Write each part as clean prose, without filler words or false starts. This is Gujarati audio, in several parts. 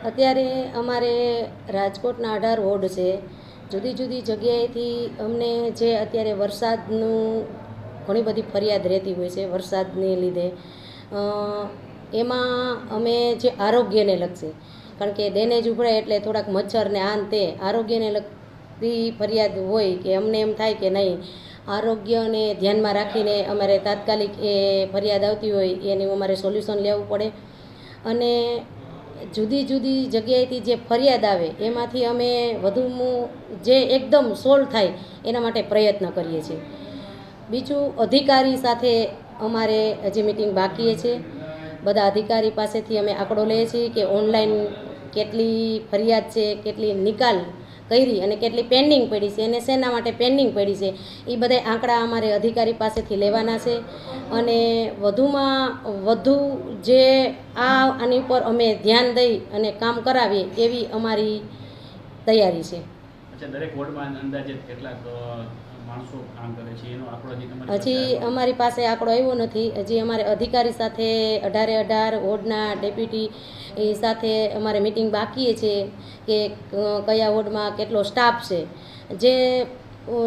અત્યારે અમારે રાજકોટના 18 વોર્ડ છે. જુદી જુદી જગ્યાએથી અમને જે અત્યારે વરસાદનું ઘણી બધી ફરિયાદ રહેતી હોય છે વરસાદને લીધે. એમાં અમે જે આરોગ્યને લગશે, કારણ કે ડેનેજ ઉભરાય એટલે થોડાક મચ્છરને આન તે આરોગ્યને લગતી ફરિયાદ હોય કે અમને એમ થાય કે નહીં, આરોગ્યને ધ્યાનમાં રાખીને અમારે તાત્કાલિક એ ફરિયાદ આવતી હોય એનું અમારે સોલ્યુશન લેવું પડે. અને જુદી જુદી જગ્યાએથી જે ફરિયાદ આવે એમાંથી અમે વધુમાં જે એકદમ સોલ્વ થાય એના માટે પ્રયત્ન કરીએ છીએ. બીજું, અધિકારી સાથે અમારે હજી મિટિંગ બાકી છે. બધા અધિકારી પાસેથી અમે આંકડો લઈએ છીએ કે ઓનલાઈન કેટલી ફરિયાદ છે, કેટલી નિકાલ કરી અને કેટલી પેન્ડિંગ પડી છે અને શેના માટે પેન્ડિંગ પડી છે, એ બધા આંકડા અમારે અધિકારી પાસેથી લેવાના છે. અને વધુમાં વધુ જે આની ઉપર અમે ધ્યાન દઈ અને કામ કરાવીએ એવી અમારી તૈયારી છે. દરેક વોર્ડમાં અંદાજે કેટલાક માણસો કામ કરે છે એનો આંકડો હજી અમારી પાસે આંકડો આવ્યો નથી. હજી અમારે અધિકારી સાથે 18 વોર્ડના ડેપ્યુટી સાથે અમારે મિટિંગ બાકી છે કે કયા વોર્ડમાં કેટલો સ્ટાફ છે. જે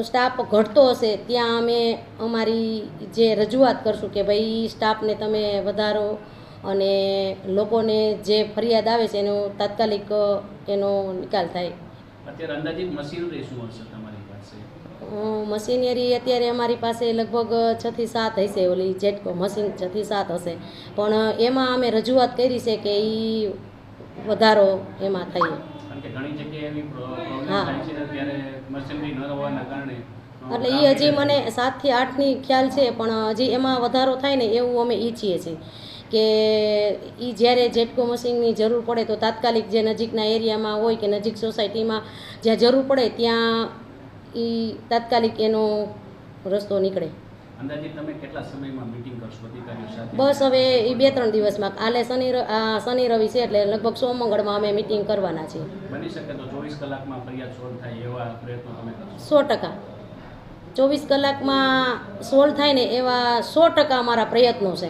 સ્ટાફ ઘટતો હશે ત્યાં અમે અમારી જે રજૂઆત કરશું કે ભાઈ સ્ટાફને તમે વધારો અને લોકોને જે ફરિયાદ આવે છે એનો તાત્કાલિક એનો નિકાલ થાય. અત્યારે અંદાજિત મશીનરી શું હશે તમારી પાસે? મશીનરી અત્યારે અમારી પાસે લગભગ 6 થી 7 હશે. ઓલી જેટકો મશીન 6 થી 7 હશે, પણ એમાં અમે રજૂઆત કરી છે કે એ વધારો એમાં થાય. ઘણી જગ્યાએ એવી પ્રોબ્લેમ થાય છે અત્યારે મશીનરી ન હોવાના કારણે. એટલે એ હજી મને 7 થી 8ની ખ્યાલ છે, પણ હજી એમાં વધારો થાય ને એવું અમે ઈચ્છીએ છીએ કે એ જ્યારે જેટકો મશીનની જરૂર પડે તો તાત્કાલિક જે નજીકના એરિયામાં હોય કે નજીક સોસાયટીમાં જ્યાં જરૂર પડે ત્યાં એ તાત્કાલિક એનો રસ્તો નીકળે. અંદાજિત તમે કેટલા સમયમાં મીટિંગ કરશો અધિકારીઓ સાથે? બસ હવે એ 2-3 દિવસમાં. કાલે શનિ રવિ છે એટલે લગભગ સોમ-મંગળમાં અમે મીટિંગ કરવાના છીએ. બની શકે તો 24 કલાકમાં ફરિયાદ સોલ્વ થાય એવા પ્રયત્નો તમે કરશો? 100%. 24 કલાકમાં સોલ્વ થાય ને એવા 100% અમારા પ્રયત્નો છે.